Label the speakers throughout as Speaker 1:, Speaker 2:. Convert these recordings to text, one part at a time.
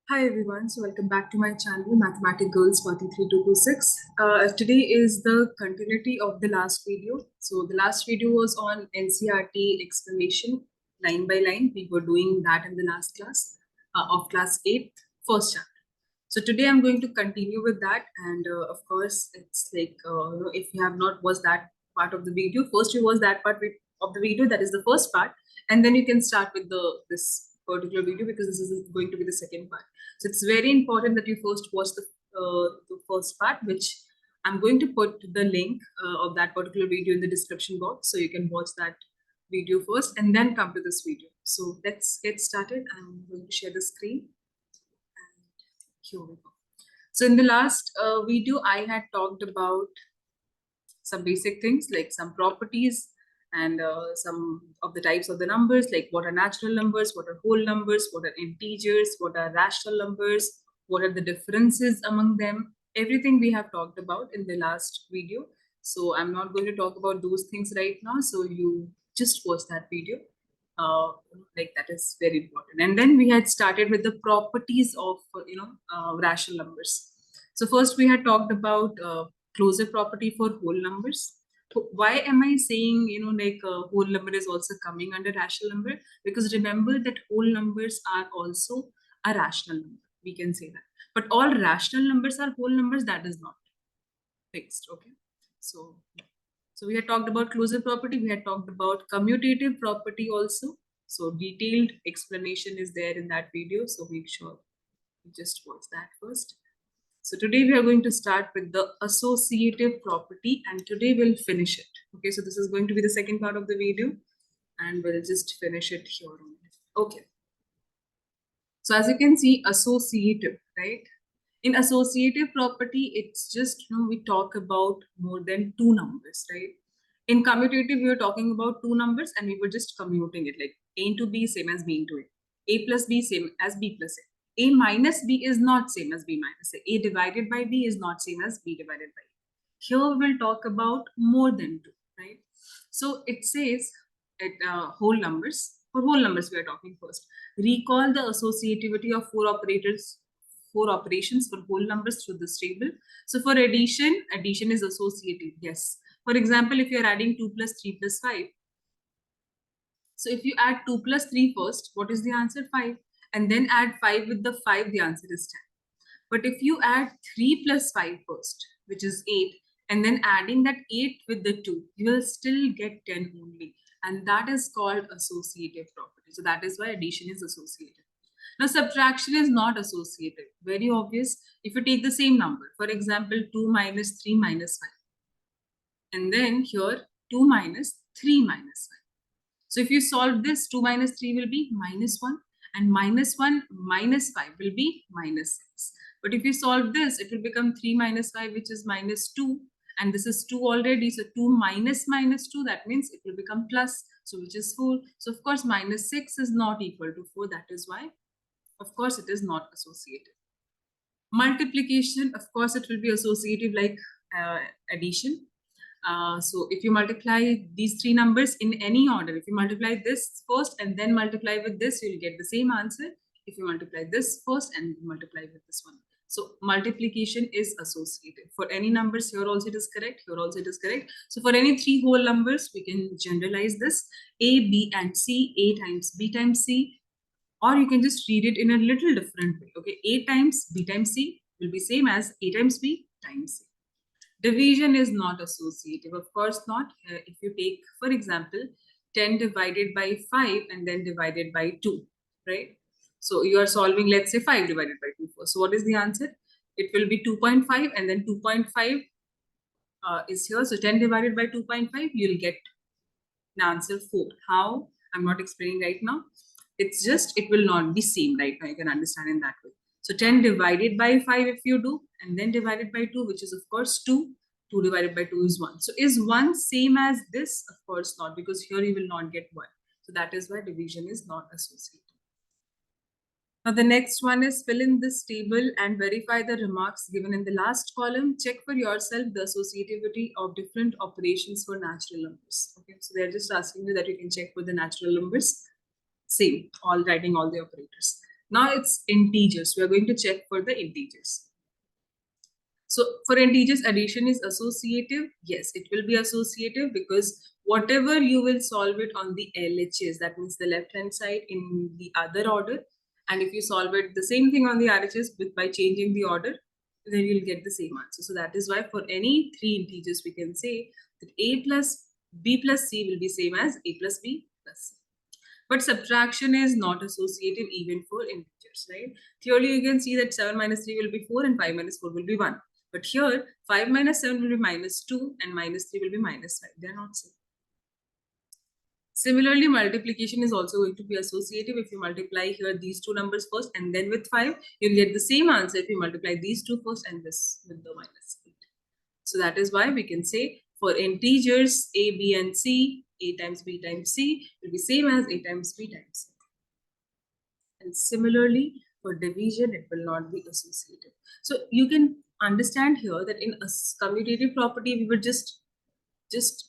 Speaker 1: Hi everyone, so welcome back to my channel Mathematic Girls 43226. Today is the continuity of the last video. So the last video was on NCERT explanation line by line. We were doing that in the last class of class 8, first chapter. So today I'm going to continue with that, and of course it's like if you have not watched that part of the video, first you watch that part of the video, that is the first part, and then you can start with this particular video because this is going to be the second part. So it's very important that you first watch the first part, which I'm going to put the link of that particular video in the description box, so you can watch that video first and then come to this video. So let's get started. I'm going to share the screen. Here we go. So in the last video, I had talked about some basic things like some properties and some of the types of the numbers, like what are natural numbers, what are whole numbers, what are integers, what are rational numbers, what are the differences among them. Everything we have talked about in the last video. So I'm not going to talk about those things right now. So you just watch that video. Like that is very important. And then we had started with the properties of rational numbers. So first we had talked about closure property for whole numbers. So why am I saying whole number is also coming under rational number? Because remember that whole numbers are also a rational number. We can say that. But all rational numbers are whole numbers. That is not fixed. Okay. So we had talked about closure property. We had talked about commutative property also. So detailed explanation is there in that video. So make sure you just watch that first. So today we are going to start with the associative property, and today we'll finish it. Okay, so this is going to be the second part of the video and we'll just finish it here only. Okay. So as you can see, associative, right? In associative property, it's just, we talk about more than two numbers, right? In commutative, we were talking about two numbers and we were just commuting it, like a into b same as b into a. A plus b same as b plus a. A minus b is not same as b minus a. A divided by b is not same as b divided by a. Here we'll talk about more than two, right? So it says whole numbers. For whole numbers, we are talking first. Recall the associativity of four operations for whole numbers through this table. So for addition, addition is associative, yes. For example, if you're adding 2 plus 3 plus 5, so if you add 2 plus 3 first, what is the answer? 5. And then add 5 with the 5, the answer is 10. But if you add 3 plus 5 first, which is 8, and then adding that 8 with the 2, you will still get 10 only. And that is called associative property. So that is why addition is associative. Now, subtraction is not associative. Very obvious. If you take the same number, for example, 2 minus 3 minus 5. And then here, 2 minus 3 minus 5. So if you solve this, 2 minus 3 will be minus 1. And minus 1 minus 5 will be minus 6. But if you solve this, it will become 3 minus 5, which is minus 2. And this is 2 already. So 2 minus minus 2, that means it will become plus. So which is 4. So of course, minus 6 is not equal to 4. That is why, of course, it is not associative. Multiplication, of course, it will be associative like addition. So if you multiply these three numbers in any order, if you multiply this first and then multiply with this, you'll get the same answer. If you multiply this first and multiply with this one. So multiplication is associative. For any numbers, here also it is correct, here also it is correct. So for any three whole numbers, we can generalize this. A, B, and C, A times B times C. Or you can just read it in a little different way. Okay, A times B times C will be same as A times B times C. Division is not associative, of course not. If you take, for example, 10 divided by 5 and then divided by 2, right? So you are solving, let's say 5 divided by 2 first. So what is the answer? It will be 2.5 and then 2.5 is here. So 10 divided by 2.5, you'll get an answer 4. How? I'm not explaining right now. It's just, it will not be same right now. You can understand in that way. So 10 divided by 5 if you do, and then divided by 2, which is of course 2. 2 divided by 2 is 1. So is 1 same as this? Of course not, because here you will not get 1. So that is why division is not associated. Now the next one is fill in this table and verify the remarks given in the last column. Check for yourself the associativity of different operations for natural numbers. Okay, so they're just asking you that you can check for the natural numbers. Same, all writing all the operators. Now it's integers. We are going to check for the integers. So for integers, addition is associative. Yes, it will be associative because whatever you will solve it on the LHS, that means the left hand side in the other order. And if you solve it the same thing on the RHS by changing the order, then you'll get the same answer. So that is why for any three integers, we can say that A plus B plus C will be same as A plus B plus C. But subtraction is not associative even for integers, right? Clearly, you can see that 7 minus 3 will be 4 and 5 minus 4 will be 1. But here, 5 minus 7 will be minus 2 and minus 3 will be minus 5. They are not same. Similarly, multiplication is also going to be associative. If you multiply here these two numbers first and then with 5, you'll get the same answer if you multiply these two first and this with the minus 8. So that is why we can say for integers A, B and C, A times B times C will be same as A times B times C. And similarly, for division, it will not be associative. So you can understand here that in a commutative property, we were just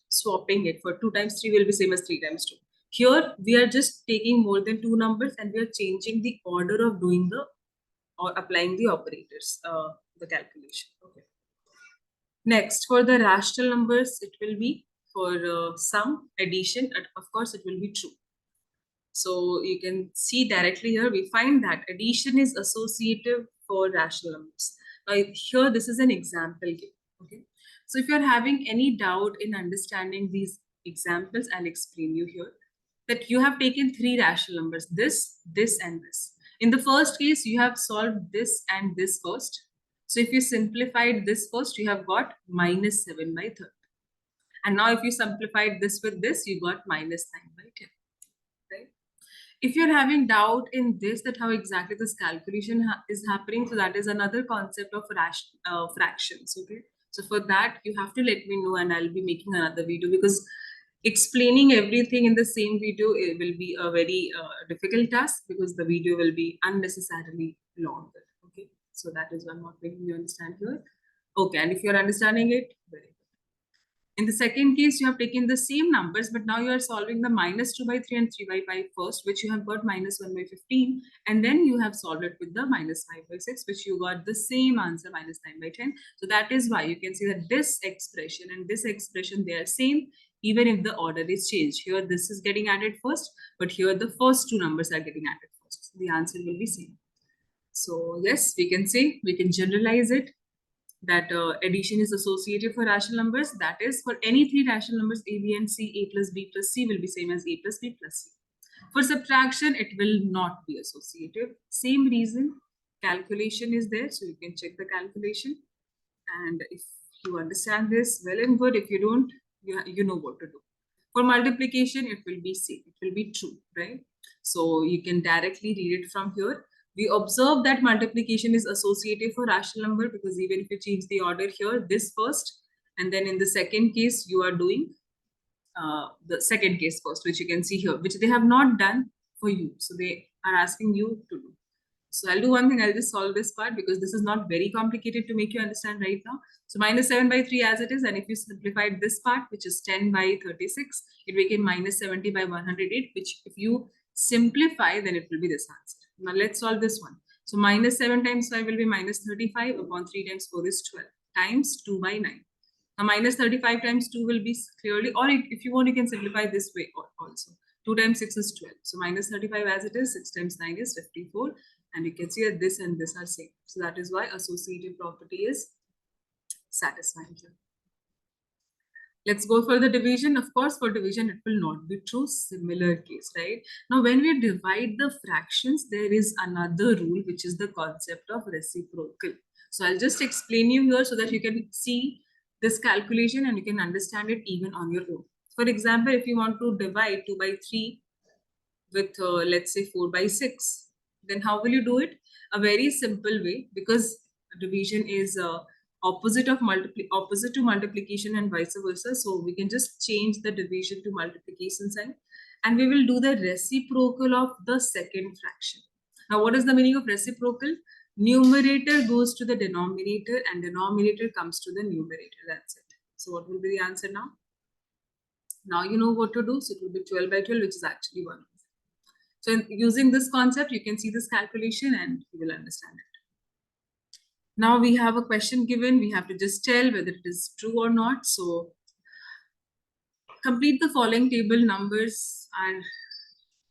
Speaker 1: swapping it. For 2 times 3 will be same as 3 times 2. Here, we are just taking more than two numbers and we are changing the order of doing the or applying the operators, the calculation. Okay. Next, for the rational numbers, it will be for sum, addition, and of course, it will be true. So you can see directly here, we find that addition is associative for rational numbers. Now here, this is an example game, okay? So if you're having any doubt in understanding these examples, I'll explain you here that you have taken three rational numbers, this, and this. In the first case, you have solved this and this first. So if you simplified this first, you have got minus 7 by 30. And now if you simplified this with this, you got minus 9 by 10. Right? If you're having doubt in this, that how exactly this calculation is happening, so that is another concept of fractions. Okay. So for that, you have to let me know and I'll be making another video because explaining everything in the same video, it will be a very difficult task because the video will be unnecessarily longer. Okay. So that is one more thing you understand here. Okay. And if you're understanding it, very good. In the second case, you have taken the same numbers, but now you are solving the minus 2 by 3 and 3 by 5 first, which you have got minus 1 by 15. And then you have solved it with the minus 5 by 6, which you got the same answer, minus 9 by 10. So that is why you can see that this expression and this expression, they are same, even if the order is changed. Here, this is getting added first, but here the first two numbers are getting added first. So the answer will be same. So yes, we can say, we can generalize it that addition is associative for rational numbers. That is, for any three rational numbers, A, B, and C, A plus B plus C will be same as A plus B plus C. For subtraction, it will not be associative. Same reason, calculation is there, so you can check the calculation. And if you understand this, well and good. If you don't, you know what to do. For multiplication, it will be same. It will be true, right? So you can directly read it from here. We observe that multiplication is associative for rational number because even if you change the order here, this first, and then in the second case, you are doing the second case first, which you can see here, which they have not done for you. So they are asking you to do. So I'll do one thing, I'll just solve this part because this is not very complicated to make you understand right now. So minus 7 by 3 as it is, and if you simplified this part, which is 10 by 36, it became minus 70 by 108, which if you simplify, then it will be this answer. Now let's solve this one. So minus 7 times 5 will be minus 35 upon 3 times 4 is 12 times 2 by 9. Now minus 35 times 2 will be clearly, or if you want, you can simplify this way also. 2 times 6 is 12. So minus 35 as it is, 6 times 9 is 54. And you can see that this and this are same. So that is why associative property is satisfying here. Let's go for the division. Of course, for division, it will not be true. Similar case, right? Now, when we divide the fractions, there is another rule, which is the concept of reciprocal. So I'll just explain you here so that you can see this calculation and you can understand it even on your own. For example, if you want to divide 2 by 3 with, let's say, 4 by 6, then how will you do it? A very simple way, because division is opposite to multiplication and vice versa. So we can just change the division to multiplication sign and we will do the reciprocal of the second fraction. Now, what is the meaning of reciprocal? Numerator goes to the denominator and denominator comes to the numerator. That's it. So what will be the answer now? Now you know what to do. So it will be 12 by 12, which is actually 1. So using this concept, you can see this calculation and you will understand it. Now we have a question given. We have to just tell whether it is true or not. So complete the following table. Numbers are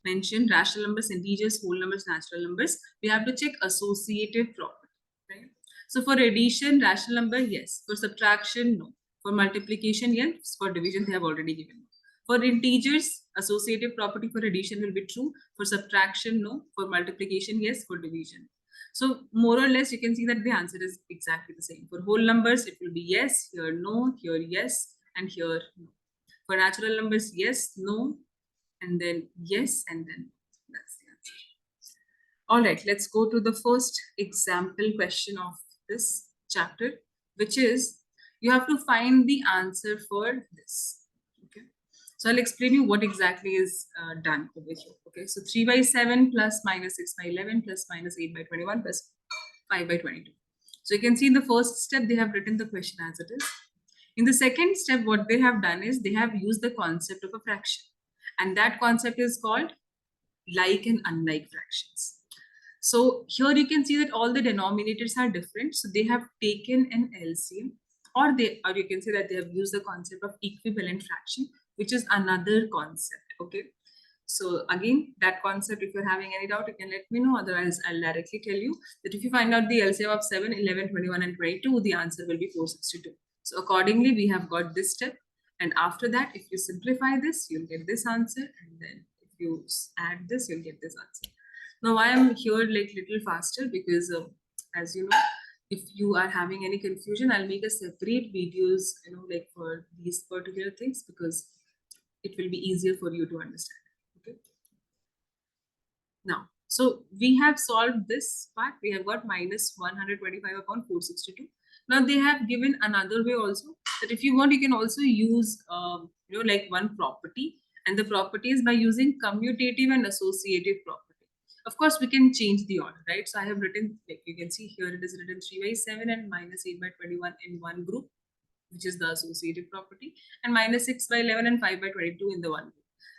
Speaker 1: mentioned: rational numbers, integers, whole numbers, natural numbers. We have to check associative property, right? So for addition, rational number, yes. For subtraction, no. For multiplication, yes. For division, they have already given. For integers, associative property for addition will be true. For subtraction, no. For multiplication, yes. For division. So more or less, you can see that the answer is exactly the same. For whole numbers, it will be yes, here no, here yes, and here no. For natural numbers, yes, no, and then yes, and then that's the answer. All right, let's go to the first example question of this chapter, which is you have to find the answer for this. Okay, so I'll explain you what exactly is done over here. Okay, so 3 by 7 plus minus 6 by 11 plus minus 8 by 21 plus 5 by 22. So you can see in the first step, they have written the question as it is. In the second step, what they have done is they have used the concept of a fraction. And that concept is called like and unlike fractions. So here you can see that all the denominators are different. So they have taken an LCM, or you can say that they have used the concept of equivalent fraction, which is another concept. Okay. So again, that concept, if you're having any doubt, you can let me know. Otherwise, I'll directly tell you that if you find out the LCM of 7, 11, 21, and 22, the answer will be 462. So accordingly, we have got this step. And after that, if you simplify this, you'll get this answer. And then if you add this, you'll get this answer. Now, I am here like little faster because as you know, if you are having any confusion, I'll make a separate videos, like for these particular things, because it will be easier for you to understand. Okay. Now, so we have solved this part. We have got minus 125 upon 462. Now they have given another way also, that if you want, you can also use, like one property, and the property is by using commutative and associative property. Of course, we can change the order, right? So I have written, like you can see here, it is written 3 by 7 and minus 8 by 21 in one group, which is the associative property, and minus 6 by 11 and 5 by 22 in the one group.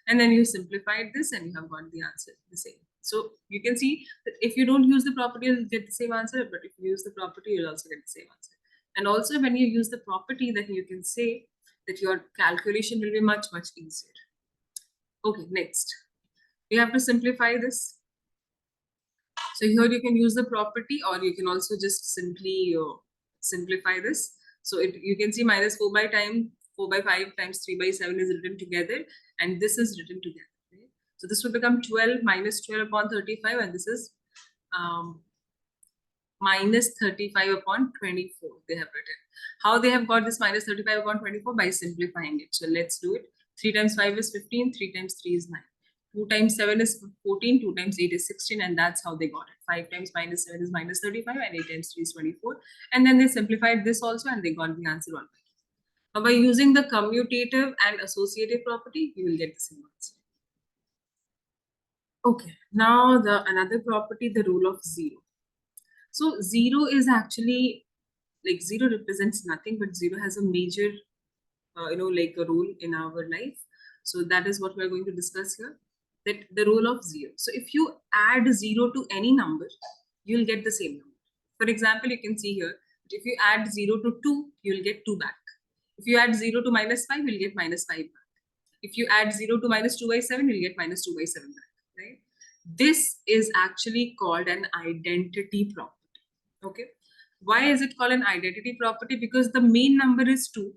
Speaker 1: And then you simplified this and you have got the answer the same. So you can see that if you don't use the property, you'll get the same answer, but if you use the property, you'll also get the same answer. And also when you use the property, then you can say that your calculation will be much, much easier. Okay, next. We have to simplify this. So here you can use the property, or you can also just simply simplify this. So you can see minus 4 by 5 times 3 by 7 is written together, and this is written together. Right? So this will become 12 minus 12 upon 35, and this is minus 35 upon 24 they have written. How they have got this minus 35 upon 24? By simplifying it. So let's do it. 3 times 5 is 15, 3 times 3 is 9. 2 times 7 is 14, 2 times 8 is 16, and that's how they got it. 5 times minus 7 is minus 35, and 8 times 3 is 24. And then they simplified this also, and they got the answer 1 by 2. Now, by using the commutative and associative property, you will get the same answer. Okay, now another property, the rule of 0. So 0 is actually, like 0 represents nothing, but 0 has a major, like a role in our life. So that is what we are going to discuss here, that the rule of 0. So if you add 0 to any number, you'll get the same number. For example, you can see here, that if you add 0 to 2, you'll get 2 back. If you add 0 to minus 5, you'll get minus 5 back. If you add 0 to minus 2 by 7, you'll get minus 2 by 7 back, right? This is actually called an identity property. Okay. Why is it called an identity property? Because the main number is 2,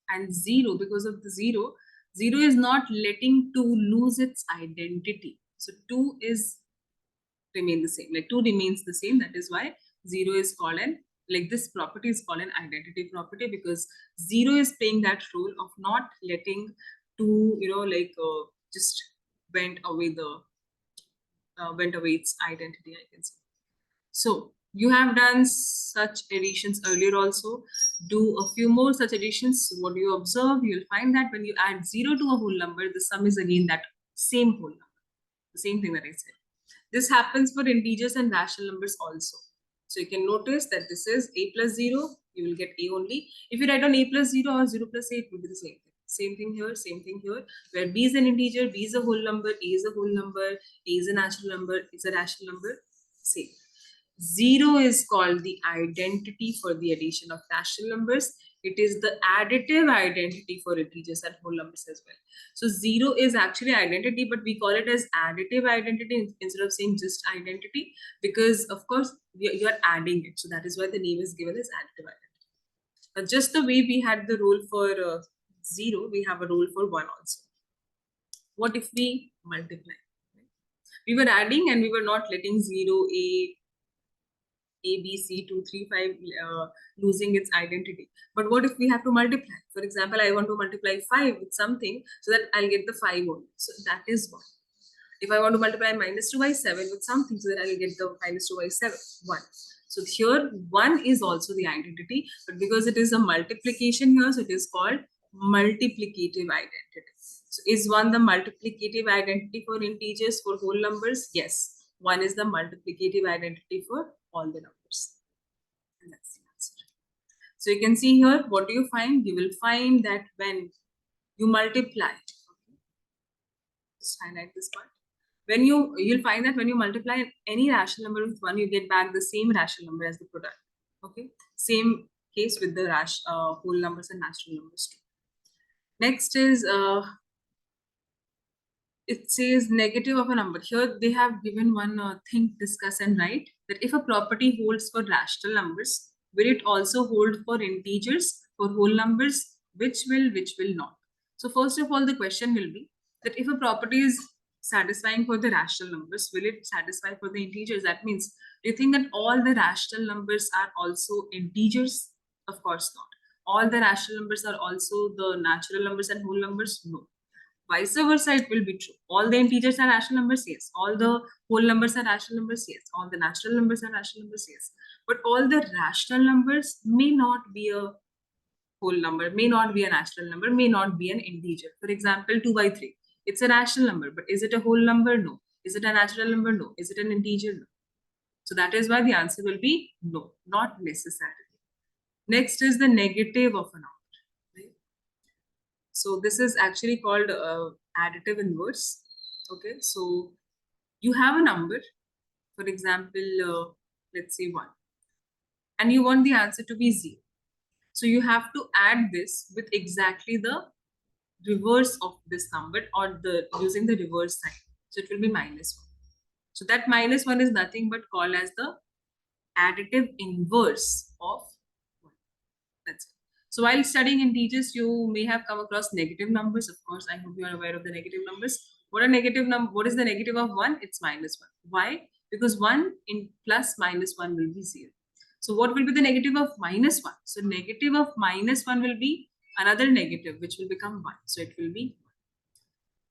Speaker 1: and 0, because of the 0 is not letting 2 lose its identity. So 2 is remain the same, like 2 remains the same. That is why 0 is called this property is called an identity property, because 0 is playing that role of not letting 2, just went away its identity, I can say. So you have done such additions earlier also. Do a few more such additions. What you observe, you'll find that when you add 0 to a whole number, the sum is again that same whole number. The same thing that I said. This happens for integers and rational numbers also. So you can notice that this is a plus 0, you will get a only. If you write on a plus 0 or 0 plus a, it will be the same thing. Same thing here, where B is an integer, B is a whole number, A is a whole number, A is a natural number, is a rational number. Same. 0 is called the identity for the addition of rational numbers. It is the additive identity for integers and whole numbers as well. So 0 is actually identity, but we call it as additive identity instead of saying just identity, because of course you're adding it. So that is why the name is given as additive identity. Just the way we had the rule for 0, we have a rule for 1 also. What if we multiply? We were adding and we were not letting 0, A, B, C, 2, 3, 5 losing its identity. But what if we have to multiply? For example, I want to multiply 5 with something so that I'll get the 5 only. So that is 1. If I want to multiply minus 2 by 7 with something so that I'll get the minus 2 by 7, 1. So here 1 is also the identity, but because it is a multiplication here, so it is called multiplicative identity. So is 1 the multiplicative identity for integers, for whole numbers? Yes. 1 is the multiplicative identity for all the numbers. And that's the answer. So you can see here, what do you find? You will find that when you multiply, just highlight this part. When you'll find that when you multiply any rational number with 1, you get back the same rational number as the product. Okay. Same case with the whole numbers and natural numbers too. Next is it says negative of a number. Here they have given one think, discuss and write, that if a property holds for rational numbers, will it also hold for integers, for whole numbers? Which will not? So first of all, the question will be that if a property is satisfying for the rational numbers, will it satisfy for the integers? That means, do you think that all the rational numbers are also integers? Of course not. All the rational numbers are also the natural numbers and whole numbers? No. Vice versa, it will be true. All the integers are rational numbers, yes. All the whole numbers are rational numbers, yes. All the natural numbers are rational numbers, yes. But all the rational numbers may not be a whole number, may not be a natural number, may not be an integer. For example, 2 by 3. It's a rational number, but is it a whole number? No. Is it a natural number? No. Is it an integer? No. So that is why the answer will be no, not necessarily. Next is the negative of a number. So this is actually called additive inverse. Okay, so you have a number, for example, let's say 1, and you want the answer to be 0. So you have to add this with exactly the reverse of this number, or the using the reverse sign. So it will be minus 1. So that minus 1 is nothing but called as the additive inverse of 1. That's it. So while studying integers, you may have come across negative numbers. Of course, I hope you are aware of the negative numbers. What is the negative of 1? It's minus 1. Why? Because 1 in plus minus 1 will be 0. So what will be the negative of minus 1? So negative of minus 1 will be another negative, which will become 1. So it will be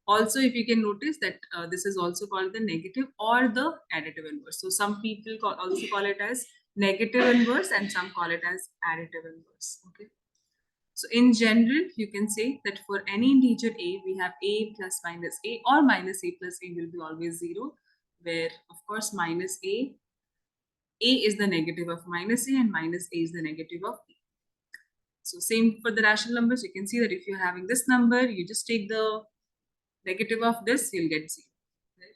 Speaker 1: 1. Also, if you can notice that this is also called the negative or the additive inverse. So some people also call it as negative inverse and some call it as additive inverse. Okay. So in general, you can say that for any integer a, we have a plus minus a, or minus a plus a will be always 0, where of course minus a is the negative of minus a and minus a is the negative of a. So same for the rational numbers. You can see that if you're having this number, you just take the negative of this, you'll get 0. Right?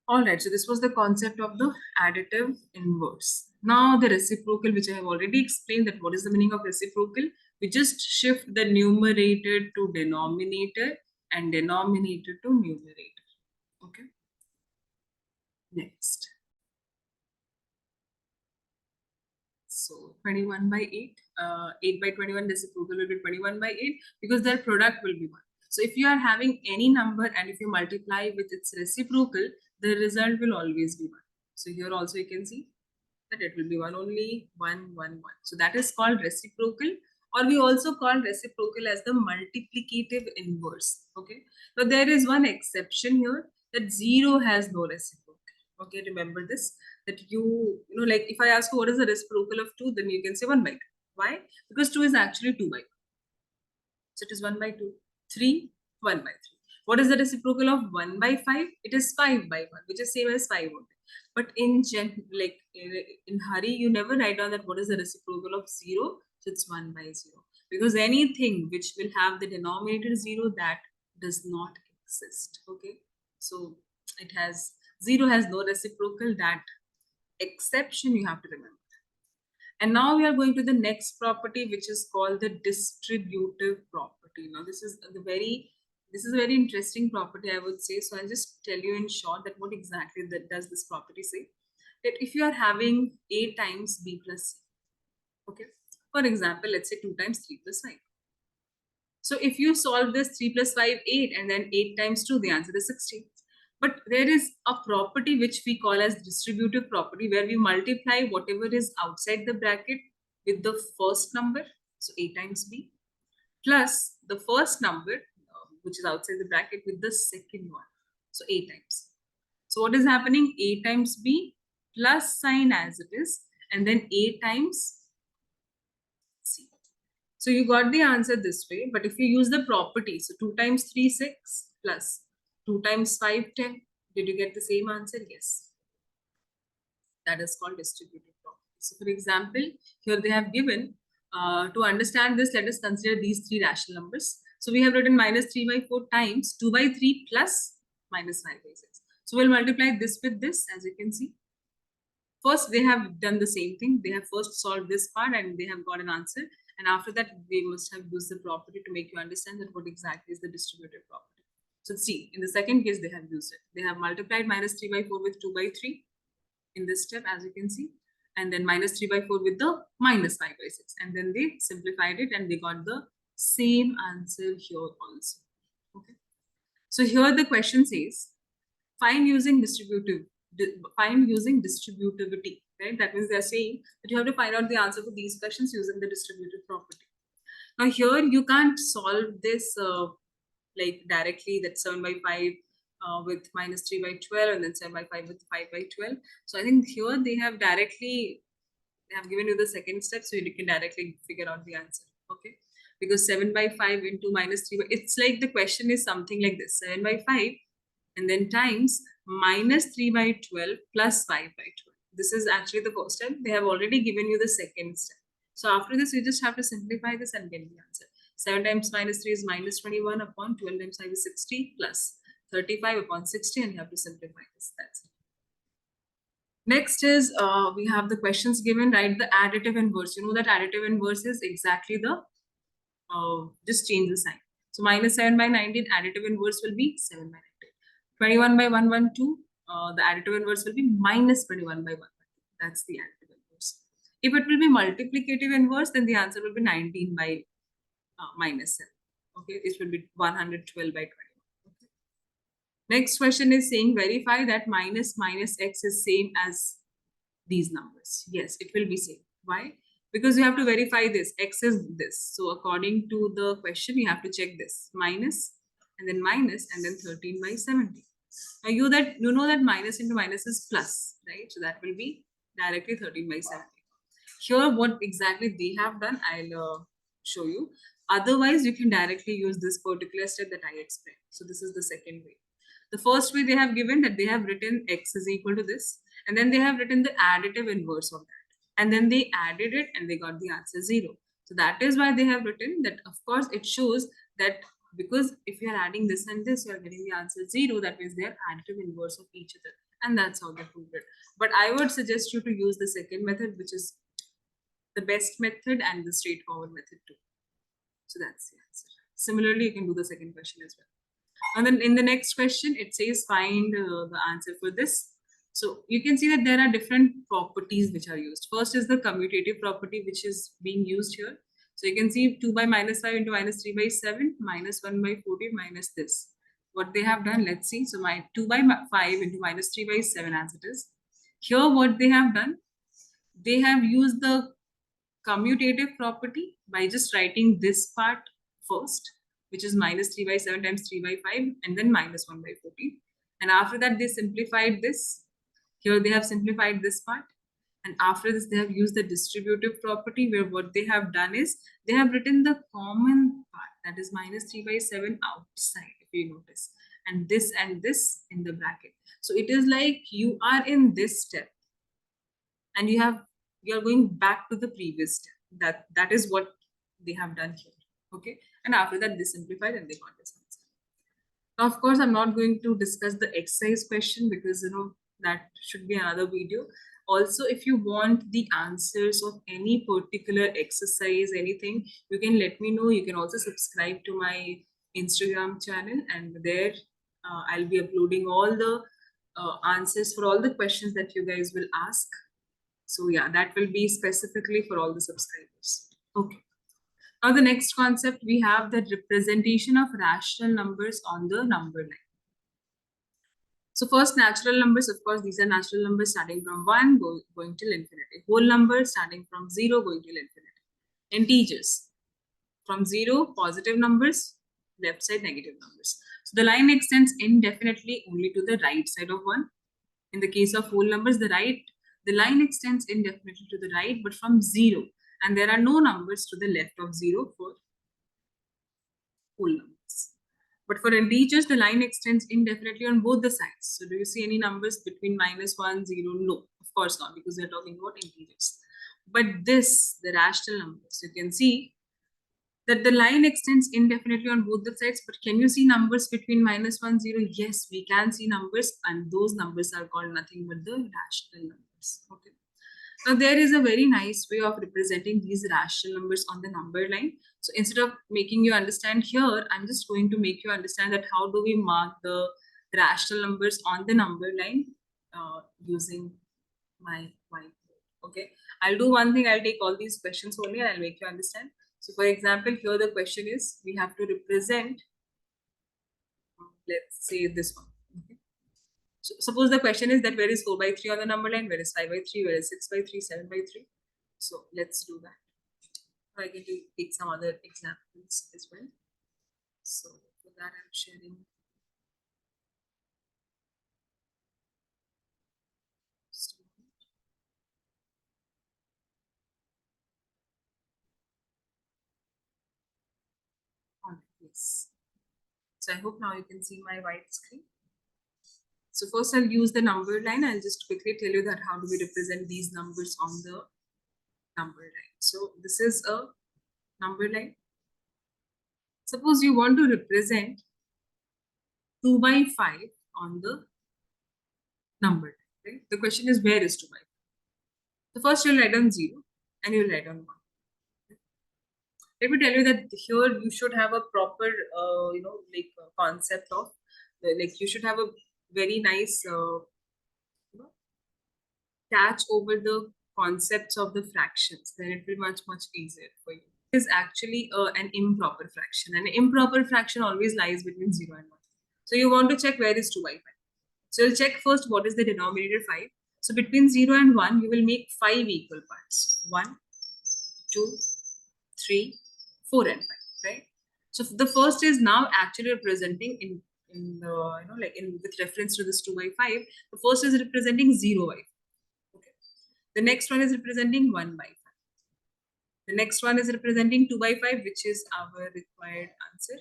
Speaker 1: All right, so this was the concept of the additive inverse. Now the reciprocal, which I have already explained that what is the meaning of reciprocal. We just shift the numerator to denominator and denominator to numerator. Okay. Next. So 21 by 8, 8 by 21 reciprocal will be 21 by 8 because their product will be 1. So if you are having any number and if you multiply with its reciprocal, the result will always be 1. So here also you can see that it will be 1 only, 1, 1, 1. So that is called reciprocal, or we also call reciprocal as the multiplicative inverse. Okay. But there is one exception here, that 0 has no reciprocal. Okay, remember this, that you know, like if I ask you what is the reciprocal of 2, then you can say 1 by 2. Why? Because 2 is actually 2 by 1. So it is 1 by 2. 3, 1 by 3. What is the reciprocal of 1 by 5? It is 5 by 1, which is same as 5 only. But in hurry, you never write down that what is the reciprocal of 0. So it's 1 by 0. because anything which will have the denominator 0, that does not exist. Okay, so it has 0 has no reciprocal. That exception you have to remember. And now we are going to the next property, which is called the distributive property. Now this is a very interesting property, I would say. So I'll just tell you in short that what exactly that does this property say. That if you are having a times b plus c, okay, for example, let's say 2 times 3 plus 5. So if you solve this 3 plus 5, 8, and then 8 times 2, the answer is 16. But there is a property which we call as distributive property, where we multiply whatever is outside the bracket with the first number, so a times b, plus the first number, which is outside the bracket, with the second one, so a times. So what is happening? A times b plus sign as it is, and then a times c. So you got the answer this way, but if you use the property, so 2 times 3, 6, plus 2 times 5, 10, did you get the same answer? Yes. That is called distributive property. So for example, here they have given, to understand this, let us consider these 3 rational numbers. So we have written minus 3 by 4 times 2 by 3 plus minus 5 by 6. So we'll multiply this with this, as you can see. First, they have done the same thing. They have first solved this part and they have got an answer. And after that, they must have used the property to make you understand that what exactly is the distributive property. So see, in the second case, they have used it. They have multiplied minus 3 by 4 with 2 by 3 in this step, as you can see. And then minus 3 by 4 with the minus 5 by 6. And then they simplified it and they got the same answer here also. Okay. So here the question says, find using distributivity, right? That means they're saying that you have to find out the answer for these questions using the distributive property. Now here you can't solve this like directly, that 7 by 5 with minus 3 by 12 and then 7 by 5 with 5 by 12. So I think here they have given you the second step, so you can directly figure out the answer. Okay, because 7 by 5 into minus 3 by, it's like the question is something like this: 7 by 5 and then times minus 3 by 12 plus 5 by 12. This is actually the first step. They have already given you the second step. So after this, you just have to simplify this and get the answer. 7 times minus 3 is minus 21 upon 12 times 5 is 60 plus 35 upon 60, and you have to simplify this. That's it. Next is, we have the questions given, right? The additive inverse. You know that additive inverse is exactly the, just change the sign. So minus 7 by 19, additive inverse will be 7 by 19. 21 by 112, the additive inverse will be minus 21 by 112. That's the additive inverse. If it will be multiplicative inverse, then the answer will be 19 by minus 7. Okay, it will be 112 by 21. Okay. Next question is saying, verify that minus x is same as these numbers. Yes, it will be same. Why? Because you have to verify this. X is this. So according to the question, you have to check this. Minus and then 13 by 70. Now you know that minus into minus is plus, right? So that will be directly 13 by 70. Here, what exactly they have done, I'll show you. Otherwise, you can directly use this particular step that I explained. So this is the second way. The first way they have given that they have written x is equal to this, and then they have written the additive inverse of that. And then they added it and they got the answer 0. So that is why they have written that. Of course, it shows that because if you are adding this and this, you are getting the answer 0. That means they are additive inverse of each other. And that's how they proved it. But I would suggest you to use the second method, which is the best method and the straightforward method too. So that's the answer. Similarly, you can do the second question as well. And then in the next question, it says find the answer for this. So you can see that there are different properties which are used. First is the commutative property, which is being used here. So you can see 2 by minus 5 into minus 3 by 7, minus 1 by 40, minus this. What they have done, let's see. So my 2 by 5 into minus 3 by 7 as it is. Here what they have done, they have used the commutative property by just writing this part first, which is minus 3 by 7 times 3 by 5, and then minus 1 by 40. And after that, they simplified this. Here they have simplified this part. And after this, they have used the distributive property, where what they have done is they have written the common part, that is minus 3 by 7 outside, if you notice, and this in the bracket. So it is like you are in this step and you are going back to the previous step. That is what they have done here. Okay, and after that they simplified and they got this answer. Now, of course, I'm not going to discuss the exercise question because that should be another video. Also, if you want the answers of any particular exercise, anything, you can let me know. You can also subscribe to my Instagram channel, and there I'll be uploading all the answers for all the questions that you guys will ask. So yeah, that will be specifically for all the subscribers. Okay. Now the next concept, we have the representation of rational numbers on the number line. So first, natural numbers, of course, these are natural numbers starting from 1 going till infinity. Whole numbers starting from 0 going till infinity. Integers, from 0, positive numbers, left side, negative numbers. So the line extends indefinitely only to the right side of 1. In the case of whole numbers, the line extends indefinitely to the right, but from 0. And there are no numbers to the left of 0 for whole numbers. But for integers, the line extends indefinitely on both the sides. So do you see any numbers between -1, 0? No, of course not, because we're talking about integers. But this, the rational numbers, you can see that the line extends indefinitely on both the sides. But can you see numbers between -1, 0? Yes, we can see numbers, and those numbers are called nothing but the rational numbers. Okay. Now, there is a very nice way of representing these rational numbers on the number line. So instead of making you understand here, I'm just going to make you understand that how do we mark the rational numbers on the number line using my whiteboard. Okay, I'll do one thing. I'll take all these questions only and I'll make you understand. So for example, here the question is, we have to represent, let's say this one. Okay. So suppose the question is that where is 4 by 3 on the number line, where is 5 by 3, where is 6 by 3, 7 by 3. So let's do that. I can take some other examples as well. So for that I'm sharing. Yes. So I hope now you can see my white screen. So first I'll use the number line. I'll just quickly tell you that how do we represent these numbers on the number line. So this is a number line. Suppose you want to represent 2 by 5 on the number line. Right? The question is, where is 2 by 5? So first you'll write down 0 and you'll write down 1. Let me tell you that here you should have a proper, concept of, you should have a very nice, catch over the concepts of the fractions. Then it will be much easier for you. It is actually an improper fraction. An improper fraction always lies between 0 and 1. So you want to check where is 2 by 5. So you'll check first what is the denominator 5. So between 0 and 1, you will make 5 equal parts. 1, 2, 3, 4 and 5, right? So the first is now actually representing in with reference to this 2 by 5, the first is representing 0 by 5. Okay. The next one is representing 1 by 5. The next one is representing 2 by 5, which is our required answer.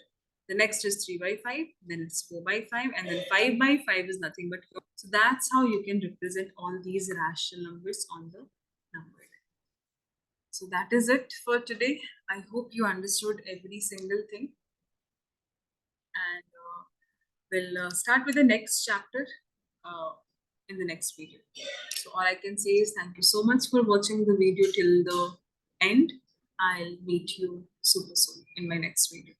Speaker 1: The next is 3 by 5, then it's 4 by 5, and then 5 by 5 is nothing but 4. So that's how you can represent all these rational numbers on the number line. So that is it for today. I hope you understood every single thing. And we'll start with the next chapter in the next video. So all I can say is thank you so much for watching the video till the end. I'll meet you super soon in my next video.